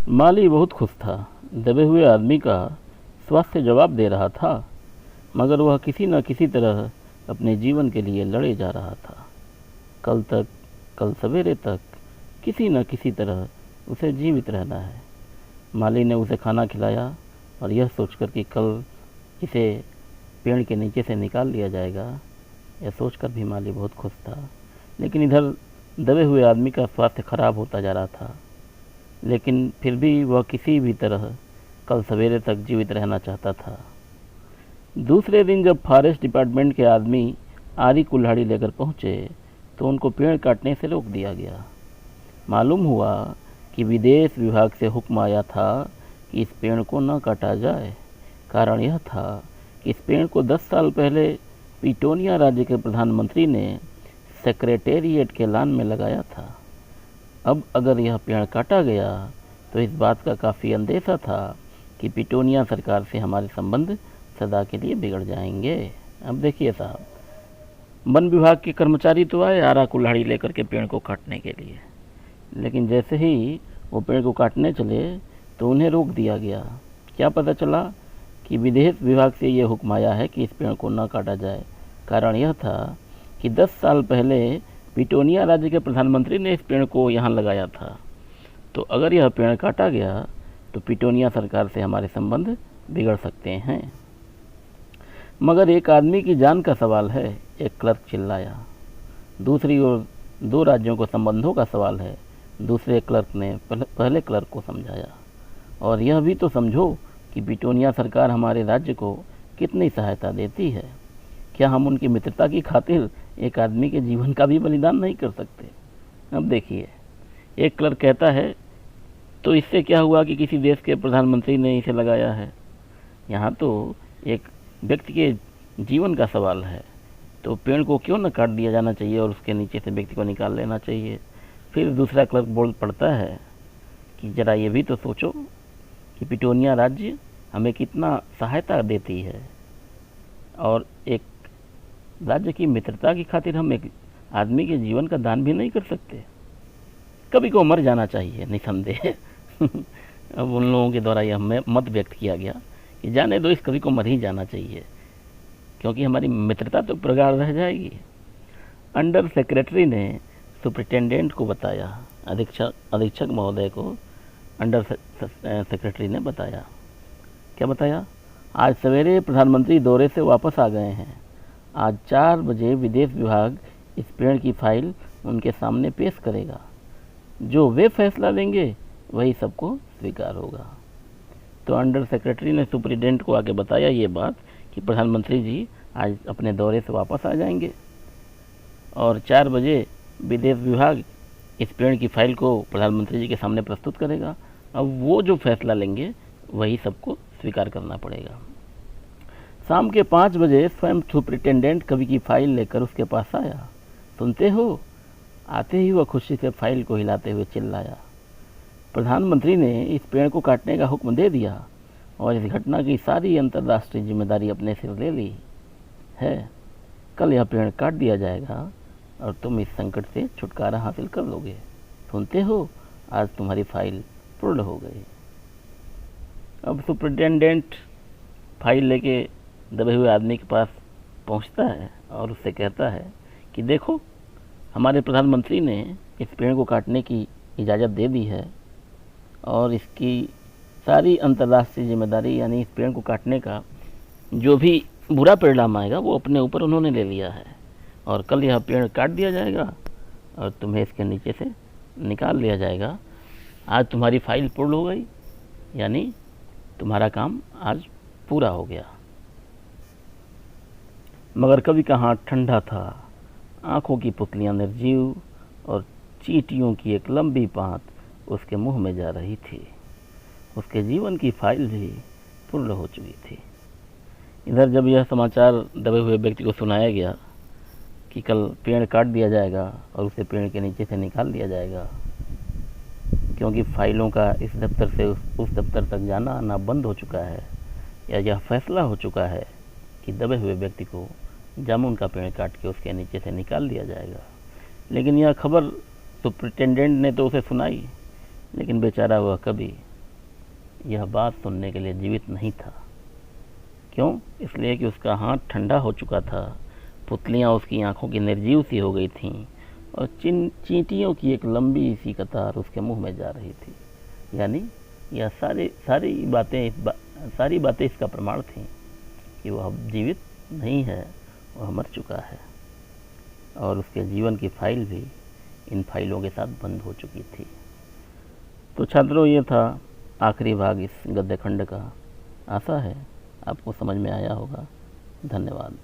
माली बहुत खुश था। दबे हुए आदमी का स्वास्थ्य जवाब दे रहा था, मगर वह किसी न किसी तरह अपने जीवन के लिए लड़े जा रहा था। कल सवेरे तक किसी न किसी तरह उसे जीवित रहना है। माली ने उसे खाना खिलाया और यह सोचकर कि कल इसे पेड़ के नीचे से निकाल लिया जाएगा, यह सोचकर भी माली बहुत खुश था। लेकिन इधर दबे हुए आदमी का स्वास्थ्य खराब होता जा रहा था, लेकिन फिर भी वह किसी भी तरह कल सवेरे तक जीवित रहना चाहता था। दूसरे दिन जब फॉरेस्ट डिपार्टमेंट के आदमी आरी कुल्हाड़ी लेकर पहुँचे तो उनको पेड़ काटने से रोक दिया गया। मालूम हुआ कि विदेश विभाग से हुक्म आया था कि इस पेड़ को न काटा जाए। कारण यह था कि इस पेड़ को 10 साल पहले पिटोनिया राज्य के प्रधानमंत्री ने सेक्रेटेरिएट के लॉन में लगाया था। अब अगर यह पेड़ काटा गया तो इस बात का काफ़ी अंदेशा था कि पिटोनिया सरकार से हमारे संबंध सदा के लिए बिगड़ जाएंगे। अब देखिए साहब, वन विभाग के कर्मचारी तो आए आरा कुल्हाड़ी लेकर के पेड़ को काटने के लिए, लेकिन जैसे ही वो पेड़ को काटने चले तो उन्हें रोक दिया गया। क्या पता चला कि विदेश विभाग से ये हुक्म आया है कि इस पेड़ को न काटा जाए। कारण यह था कि 10 साल पहले पिटोनिया राज्य के प्रधानमंत्री ने इस पेड़ को यहाँ लगाया था, तो अगर यह पेड़ काटा गया तो पिटोनिया सरकार से हमारे संबंध बिगड़ सकते हैं। मगर एक आदमी की जान का सवाल है, एक क्लर्क चिल्लाया। दूसरी ओर 2 राज्यों को संबंधों का सवाल है, दूसरे क्लर्क ने पहले क्लर्क को समझाया। और यह भी तो समझो कि पिटोनिया सरकार हमारे राज्य को कितनी सहायता देती है। क्या हम उनकी मित्रता की खातिर एक आदमी के जीवन का भी बलिदान नहीं कर सकते? अब देखिए, एक क्लर्क कहता है, तो इससे क्या हुआ कि किसी देश के प्रधानमंत्री ने इसे लगाया है। यहाँ तो एक व्यक्ति के जीवन का सवाल है, तो पेड़ को क्यों न काट दिया जाना चाहिए और उसके नीचे से व्यक्ति को निकाल लेना चाहिए। फिर दूसरा क्लर्क बोल पड़ता है कि ज़रा ये भी तो सोचो कि पिटोनिया राज्य हमें कितना सहायता देती है, और एक राज्य की मित्रता की खातिर हम एक आदमी के जीवन का दान भी नहीं कर सकते। कभी को मर जाना चाहिए निसंदेह। अब उन लोगों के द्वारा यह मत व्यक्त किया गया कि जाने दो, इस कवि को मर ही जाना चाहिए, क्योंकि हमारी मित्रता तो प्रगाढ़ रह जाएगी। अंडर सेक्रेटरी ने सुपरिटेंडेंट को बताया, अधीक्षक महोदय को अंडर सेक्रेटरी ने बताया। क्या बताया? आज सवेरे प्रधानमंत्री दौरे से वापस आ गए हैं। आज 4 बजे विदेश विभाग इस पेड़ की फाइल उनके सामने पेश करेगा। जो वे फैसला लेंगे वही सबको स्वीकार होगा। तो अंडर सेक्रेटरी ने सुपरिटेंडेंट को आके बताया ये बात कि प्रधानमंत्री जी आज अपने दौरे से वापस आ जाएंगे और 4 बजे विदेश विभाग इस पेड़ की फाइल को प्रधानमंत्री जी के सामने प्रस्तुत करेगा। अब वो जो फैसला लेंगे वही सबको स्वीकार करना पड़ेगा। शाम के 5 बजे स्वयं सुपरिटेंडेंट कवि की फाइल लेकर उसके पास आया। सुनते हो? आते ही वह खुशी से फाइल को हिलाते हुए चिल्लाया, प्रधानमंत्री ने इस पेड़ को काटने का हुक्म दे दिया और इस घटना की सारी अंतर्राष्ट्रीय जिम्मेदारी अपने सिर ले ली है। कल यह पेड़ काट दिया जाएगा और तुम इस संकट से छुटकारा हासिल कर लोगे। सुनते हो? आज तुम्हारी फाइल पूर्ण हो गई। अब सुपरिटेंडेंट फाइल लेके दबे हुए आदमी के पास पहुंचता है और उससे कहता है कि देखो, हमारे प्रधानमंत्री ने इस पेड़ को काटने की इजाज़त दे दी है और इसकी सारी अंतर्राष्ट्रीय जिम्मेदारी, यानी इस पेड़ को काटने का जो भी बुरा परिणाम आएगा वो अपने ऊपर उन्होंने ले लिया है, और कल यह पेड़ काट दिया जाएगा और तुम्हें इसके नीचे से निकाल लिया जाएगा। आज तुम्हारी फाइल पूर्ण हो गई, यानी तुम्हारा काम आज पूरा हो गया। मगर कवि का हाथ ठंडा था, आंखों की पुतलियां निर्जीव और चींटियों की एक लंबी पांत उसके मुंह में जा रही थी। उसके जीवन की फाइल भी पूर्ण हो चुकी थी। इधर जब यह समाचार दबे हुए व्यक्ति को सुनाया गया कि कल पेड़ काट दिया जाएगा और उसे पेड़ के नीचे से निकाल दिया जाएगा, क्योंकि फाइलों का इस दफ्तर से उस दफ्तर तक जाना आना बंद हो चुका है, या यह फैसला हो चुका है कि दबे हुए व्यक्ति को जामुन का पेड़ काट के उसके नीचे से निकाल दिया जाएगा। लेकिन यह खबर सुपरिटेंडेंट ने तो उसे सुनाई, लेकिन बेचारा वह कवि यह बात सुनने के लिए जीवित नहीं था। क्यों? इसलिए कि उसका हाथ ठंडा हो चुका था, पुतलियाँ उसकी आंखों की निर्जीव सी हो गई थीं और चींटियों की एक लंबी सी कतार उसके मुंह में जा रही थी। यानी यह सारी बातें इसका प्रमाण थीं कि वह अब जीवित नहीं है, वह मर चुका है और उसके जीवन की फाइल भी इन फाइलों के साथ बंद हो चुकी थी। तो छात्रों, ये था आखिरी भाग इस गद्य खंड का। आशा है आपको समझ में आया होगा। धन्यवाद।